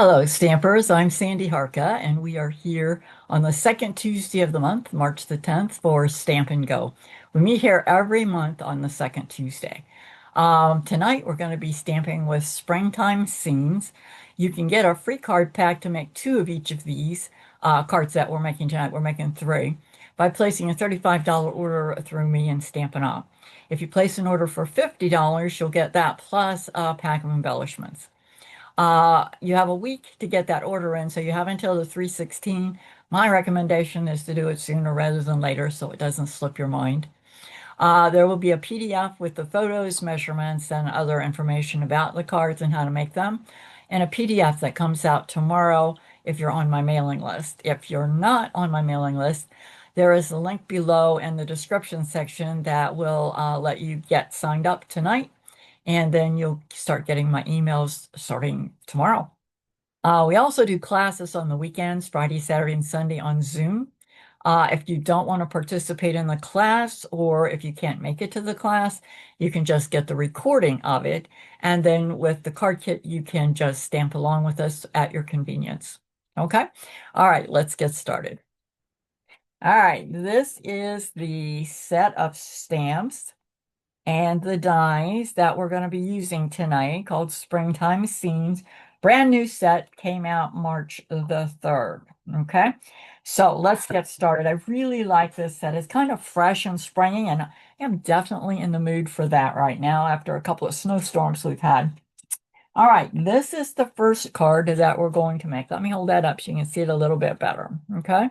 Hello, Stampers. I'm Sandy Harka, and we are here on the second Tuesday of the month, March the 10th, for Stamp and Go. We meet here every month on the second Tuesday. Tonight, we're going to be stamping with springtime scenes. You can get a free card pack to make two of each of these cards that we're making tonight. We're making three by placing a $35 order through me and Stampin' Up. If you place an order for $50, you'll get that plus a pack of embellishments. You have a week to get that order in, so you have until the 3/16. My recommendation is to do it sooner rather than later so it doesn't slip your mind. There will be a PDF with the photos, measurements, and other information about the cards and how to make them, and a PDF that comes out tomorrow if you're on my mailing list. If you're not on my mailing list, there is a link below in the description section that will let you get signed up tonight, and then you'll start getting my emails starting tomorrow. We also do classes on the weekends, Friday, Saturday, and Sunday on Zoom. If you don't want to participate in the class, or if you can't make it to the class, you can just get the recording of it. And then with the card kit, you can just stamp along with us at your convenience. Okay? All right, let's get started. All right, this is the set of stamps and the dies that we're going to be using tonight, called Springtime Scenes. Brand new set, came out March the 3rd. Okay, so let's get started. I really like this set. It's kind of fresh and springy, and I am definitely in the mood for that right now after a couple of snowstorms we've had. All right, this is the first card that we're going to make. Let me hold that up so you can see it a little bit better. Okay.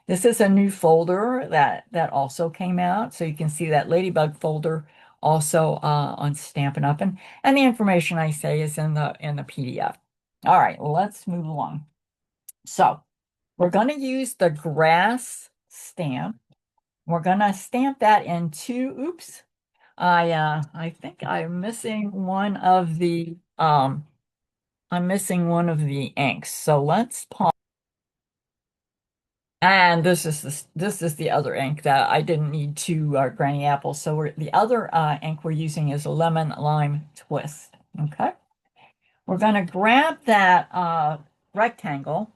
This is a new folder that also came out, so you can see that Ladybug folder also on Stampin' Up, and the information I say is in the PDF. All right, let's move along. So we're going to use the grass stamp. We're going to stamp that in two. Oops, I think I'm missing one of the inks. So let's pause. And this is the other ink that I didn't need two granny apples. So the other ink we're using is a lemon lime twist. Okay. We're going to grab that rectangle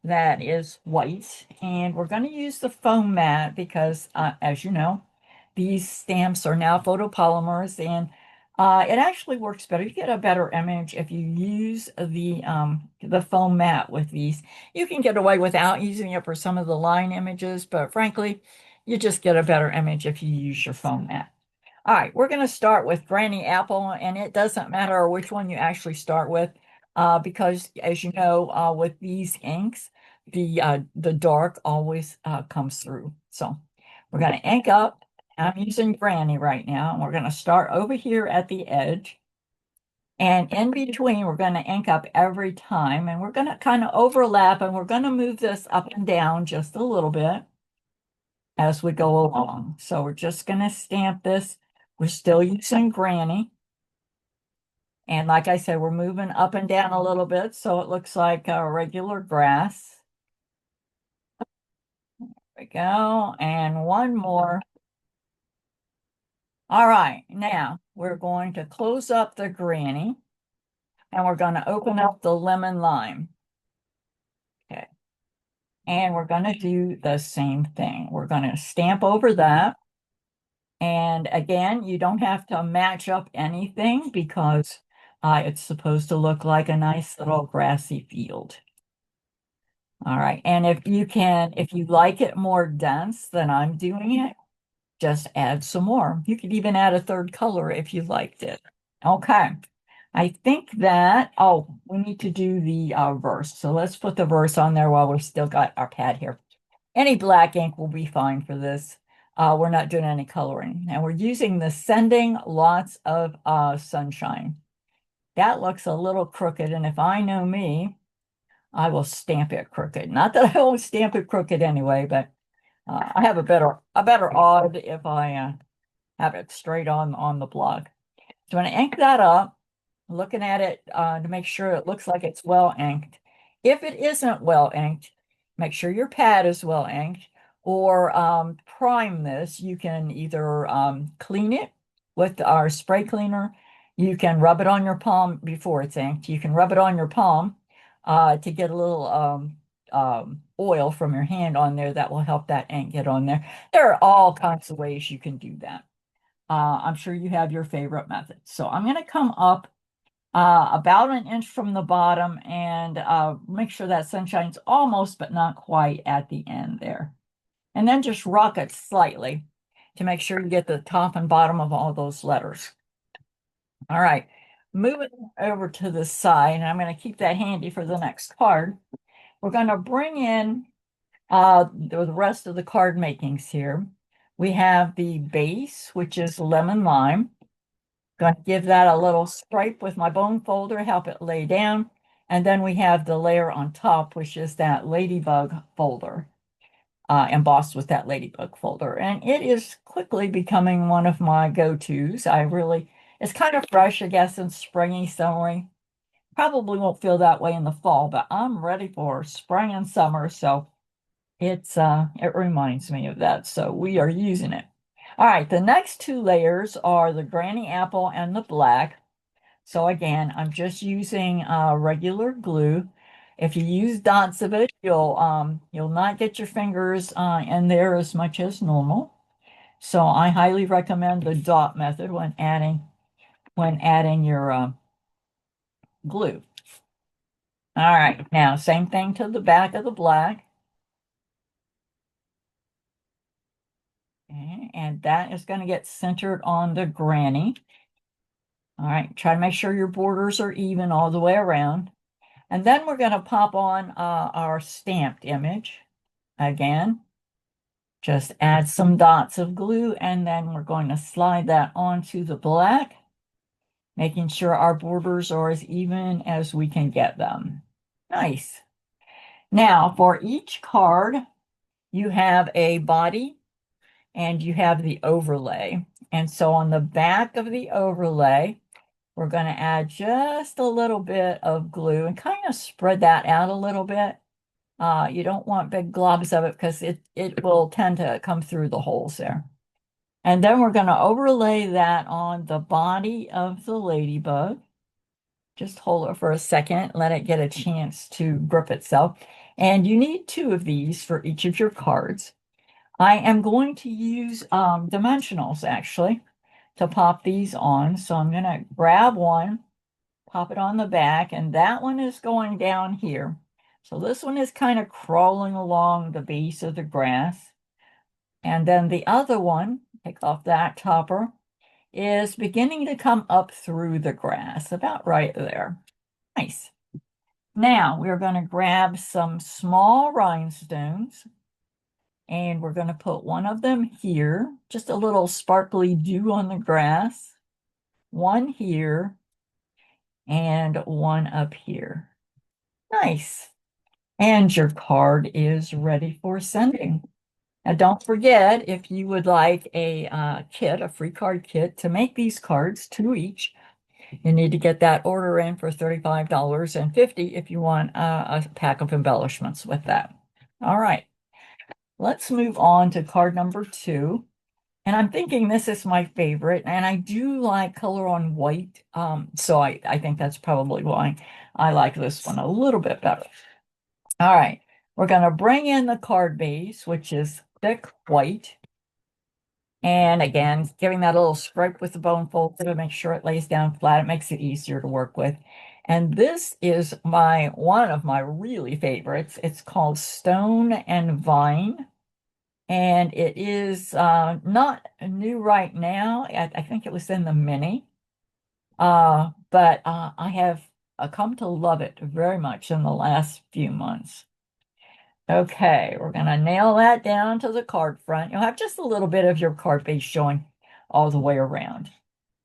that is white, and we're going to use the foam mat because, as you know, these stamps are now photopolymers, and it actually works better. You get a better image if you use the foam mat with these. You can get away without using it for some of the line images, but frankly, you just get a better image if you use your foam mat. All right, we're going to start with Granny Apple, and it doesn't matter which one you actually start with, because as you know, with these inks, the dark always comes through. So we're going to ink up. I'm using Granny right now, and we're going to start over here at the edge. And in between, we're going to ink up every time, and we're going to kind of overlap, and we're going to move this up and down just a little bit as we go along. So we're just going to stamp this. We're still using Granny. And like I said, we're moving up and down a little bit so it looks like a regular grass. There we go. And one more. All right, now we're going to close up the Granny, and we're going to open up the lemon lime. Okay. And we're going to do the same thing. We're going to stamp over that. And again, you don't have to match up anything because it's supposed to look like a nice little grassy field. All right. And if you like it more dense than I'm doing it, just add some more. You could even add a third color if you liked it. Okay. I think that, oh, we need to do the verse. So let's put the verse on there while we've still got our pad here. Any black ink will be fine for this. We're not doing any coloring. And we're using the Sending Lots of Sunshine. That looks a little crooked, and if I know me, I will stamp it crooked. Not that I won't stamp it crooked anyway, but I have a better odd if I have it straight on the block. So I'm going to ink that up, looking at it to make sure it looks like it's well inked. If it isn't well inked, make sure your pad is well inked, or prime this. You can either clean it with our spray cleaner. You can rub it on your palm before it's inked. You can rub it on your palm to get a little oil from your hand on there that will help that ink get on there. There are all kinds of ways you can do that. I'm sure you have your favorite method. So I'm going to come up about an inch from the bottom and make sure that sunshine's almost but not quite at the end there. And then just rock it slightly to make sure you get the top and bottom of all those letters. All right, moving over to the side, and I'm going to keep that handy for the next card. We're going to bring in the rest of the card makings here. We have the base, which is lemon lime. Going to give that a little stripe with my bone folder, help it lay down. And then we have the layer on top, which is that ladybug folder, embossed with that ladybug folder. And it is quickly becoming one of my go-tos. It's kind of fresh, I guess, and springy, summery. Probably won't feel that way in the fall, but I'm ready for spring and summer, so it reminds me of that. So we are using it. All right, the next two layers are the granny apple and the black. So again, I'm just using regular glue. If you use dots of it, you'll not get your fingers in there as much as normal. So I highly recommend the dot method when adding your glue. All right, now same thing to the back of the black. Okay, and that is going to get centered on the granny. All right, try to make sure your borders are even all the way around. And then we're going to pop on our stamped image. Again, just add some dots of glue, and then we're going to slide that onto the black, making sure our borders are as even as we can get them. Nice. Now, for each card, you have a body and you have the overlay. And so on the back of the overlay, we're going to add just a little bit of glue and kind of spread that out a little bit. You don't want big globs of it because it will tend to come through the holes there. And then we're going to overlay that on the body of the ladybug. Just hold it for a second, let it get a chance to grip itself. And you need two of these for each of your cards. I am going to use dimensionals actually to pop these on. So I'm going to grab one, pop it on the back, and that one is going down here. So this one is kind of crawling along the base of the grass. And then the other one, take off that topper, is beginning to come up through the grass, about right there. Nice. Now we're going to grab some small rhinestones and we're going to put one of them here, just a little sparkly dew on the grass, one here, and one up here. Nice. And your card is ready for sending. Now, don't forget, if you would like a kit, a free card kit to make these cards, two each, you need to get that order in for $35.50 if you want a pack of embellishments with that. All right, let's move on to card number 2. And I'm thinking this is my favorite, and I do like color on white, so I think that's probably why I like this one a little bit better. All right, we're going to bring in the card base, which is thick white. And again, giving that a little stripe with the bone folder to make sure it lays down flat. It makes it easier to work with. And this is one of my really favorites. It's called Stone and Vine. And it is not new right now. I think it was in the mini. But I have come to love it very much in the last few months. Okay, we're going to nail that down to the card front. You'll have just a little bit of your card base showing all the way around.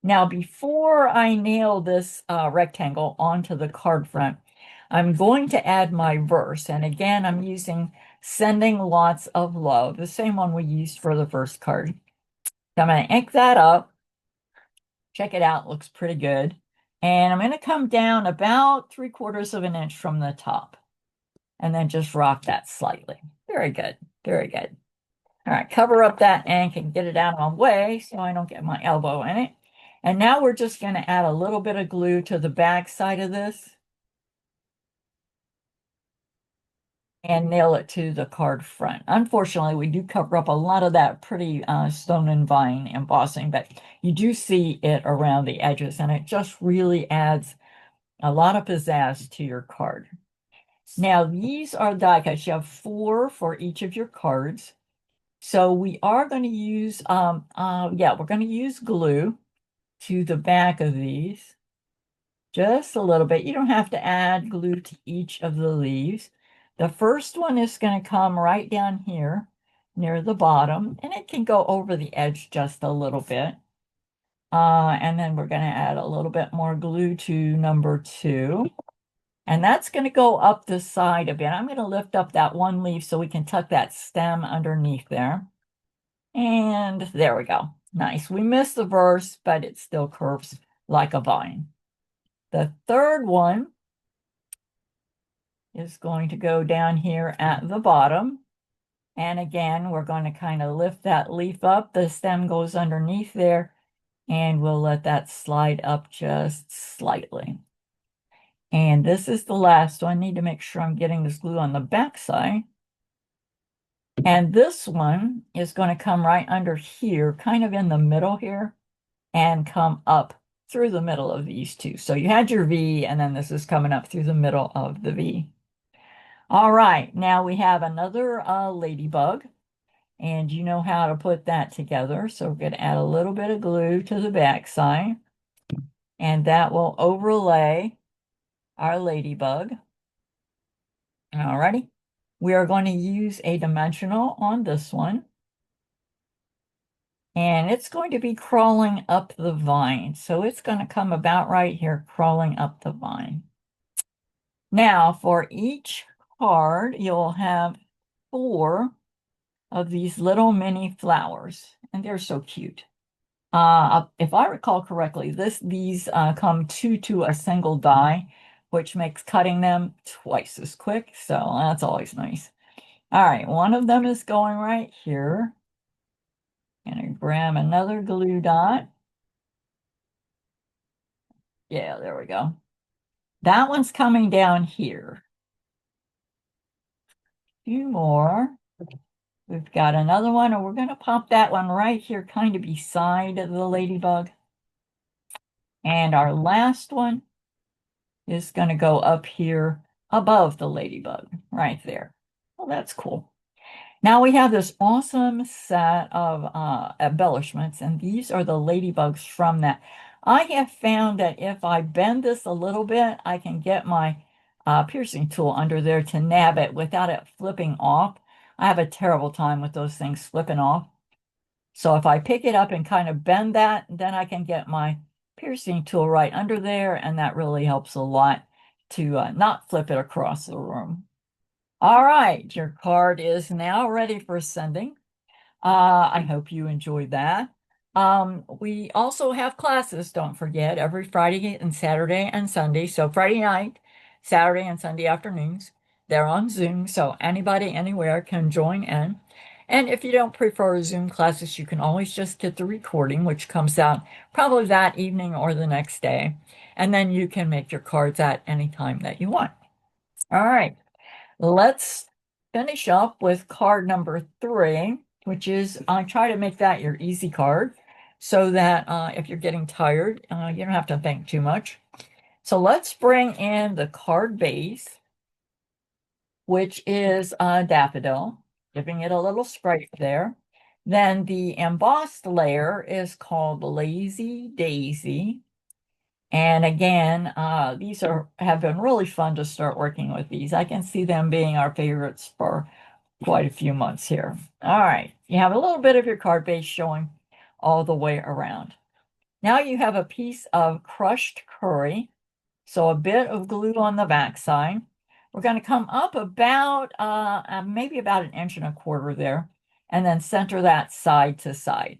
Now, before I nail this rectangle onto the card front, I'm going to add my verse. And again, I'm using Sending Lots of Love, the same one we used for the first card. So I'm going to ink that up. Check it out, looks pretty good. And I'm going to come down about 3/4 of an inch from the top. And then just rock that slightly. Very good, very good. All right, cover up that ink and get it out of my way so I don't get my elbow in it. And now we're just going to add a little bit of glue to the back side of this. and nail it to the card front. Unfortunately, we do cover up a lot of that pretty stone and vine embossing, but you do see it around the edges, and it just really adds a lot of pizzazz to your card. Now, these are die cuts. You have 4 for each of your cards. So we are going to use, we're going to use glue to the back of these. Just a little bit. You don't have to add glue to each of the leaves. The first one is going to come right down here near the bottom, and it can go over the edge just a little bit. And then we're going to add a little bit more glue to number 2. And that's going to go up the side a bit. I'm going to lift up that one leaf so we can tuck that stem underneath there. And there we go. Nice. We missed the verse, but it still curves like a vine. The third one is going to go down here at the bottom. And again, we're going to kind of lift that leaf up. The stem goes underneath there, and we'll let that slide up just slightly. And this is the last one. I need to make sure I'm getting this glue on the back side. And this one is going to come right under here, kind of in the middle here, and come up through the middle of these two. So you had your V, and then this is coming up through the middle of the V. All right, now we have another ladybug, and you know how to put that together. So we're going to add a little bit of glue to the back side, and that will overlay our ladybug. All righty. We are going to use a dimensional on this one. And it's going to be crawling up the vine. So it's going to come about right here, crawling up the vine. Now, for each card, you'll have 4 of these little mini flowers, and they're so cute. If I recall correctly, these come 2 to a single die, which makes cutting them twice as quick. So that's always nice. All right, one of them is going right here. Gonna grab another glue dot. Yeah, there we go. That one's coming down here. 2 more. We've got another one, and we're going to pop that one right here, kind of beside the ladybug. And our last one is going to go up here above the ladybug, right there. Well, that's cool. Now we have this awesome set of embellishments, and these are the ladybugs from that. I have found that if I bend this a little bit, I can get my piercing tool under there to nab it without it flipping off. I have a terrible time with those things flipping off. So if I pick it up and kind of bend that, then I can get my piercing tool right under there, and that really helps a lot to not flip it across the room. All right, your card is now ready for sending. I hope you enjoyed that. We also have classes, don't forget, every Friday and Saturday and Sunday. So Friday night, Saturday and Sunday afternoons, they're on Zoom, so anybody anywhere can join in. And if you don't prefer Zoom classes, you can always just get the recording, which comes out probably that evening or the next day. And then you can make your cards at any time that you want. All right. Let's finish up with card number 3, which is I try to make that your easy card so that if you're getting tired, you don't have to think too much. So let's bring in the card base, which is a daffodil, giving it a little stripe there. Then the embossed layer is called Lazy Daisy. And again, these have been really fun to start working with these. I can see them being our favorites for quite a few months here. All right, you have a little bit of your card base showing all the way around. Now you have a piece of crushed curry, so a bit of glue on the back side. We're going to come up about maybe about 1.25 inches there, and then center that side to side.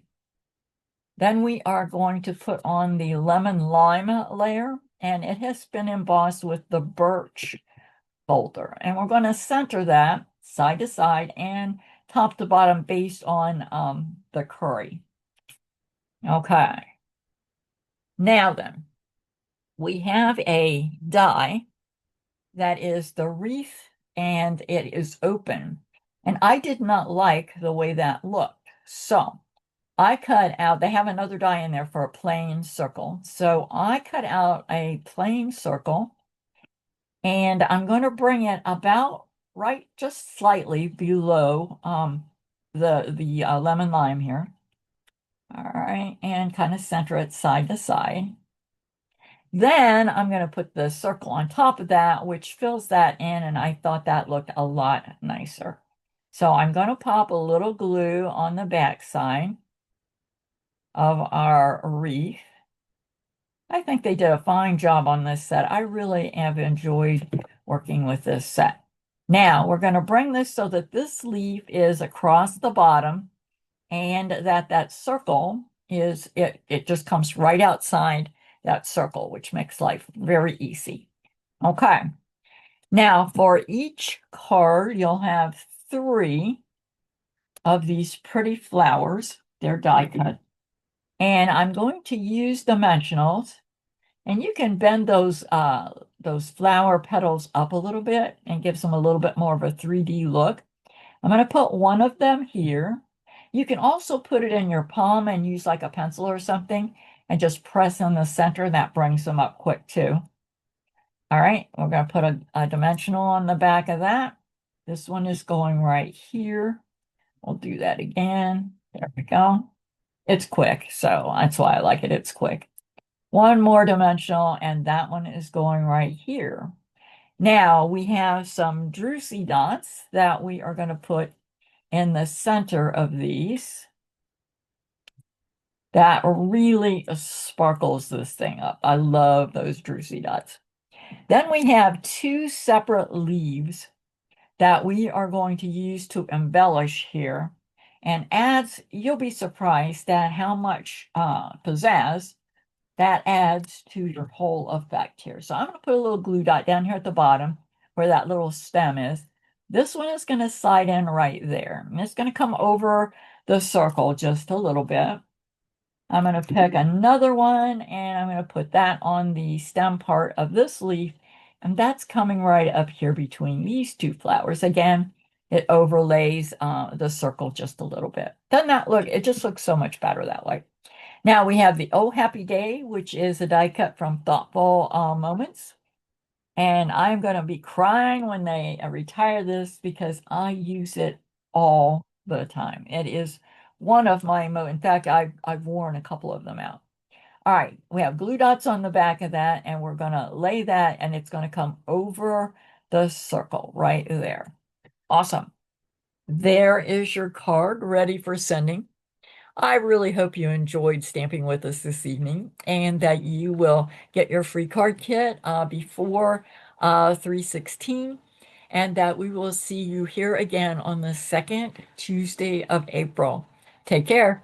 Then we are going to put on the lemon lime layer, and it has been embossed with the birch boulder. And we're going to center that side to side and top to bottom based on the curry. Okay. Now then, we have a die that is the wreath and it is open. And I did not like the way that looked. So I cut out, they have another die in there for a plain circle. So I cut out a plain circle and I'm going to bring it about right just slightly below the lemon lime here. All right, and kind of center it side to side. Then I'm going to put the circle on top of that, which fills that in, and I thought that looked a lot nicer. So I'm going to pop a little glue on the back side of our wreath. I think they did a fine job on this set. I really have enjoyed working with this set. Now we're going to bring this so that this leaf is across the bottom and that circle is, it just comes right outside that circle, which makes life very easy. Okay. Now for each card, you'll have 3 of these pretty flowers. They're die cut. And I'm going to use dimensionals. And you can bend those flower petals up a little bit and gives them a little bit more of a 3D look. I'm going to put one of them here. You can also put it in your palm and use like a pencil or something and just press in the center. That brings them up quick too. All right, we're going to put a dimensional on the back of that. This one is going right here. We'll do that again. There we go. It's quick, so that's why I like it. It's quick. One more dimensional, and that one is going right here. Now we have some druzy dots that we are going to put in the center of these. That really sparkles this thing up. I love those druzy dots. Then we have 2 separate leaves that we are going to use to embellish here. And adds, you'll be surprised at how much pizzazz that adds to your whole effect here. So I'm going to put a little glue dot down here at the bottom where that little stem is. This one is going to slide in right there. And it's going to come over the circle just a little bit. I'm going to pick another one and I'm going to put that on the stem part of this leaf. And that's coming right up here between these 2 flowers. Again, it overlays the circle just a little bit. Doesn't that look, it just looks so much better that way. Now we have the Oh Happy Day, which is a die cut from Thoughtful Moments. And I'm going to be crying when they retire this because I use it all the time. It is one of my in fact, I've worn a couple of them out. All right, we have glue dots on the back of that, and we're going to lay that, and it's going to come over the circle right there. Awesome. There is your card ready for sending. I really hope you enjoyed stamping with us this evening and that you will get your free card kit before 3/16 and that we will see you here again on the second Tuesday of April. Take care.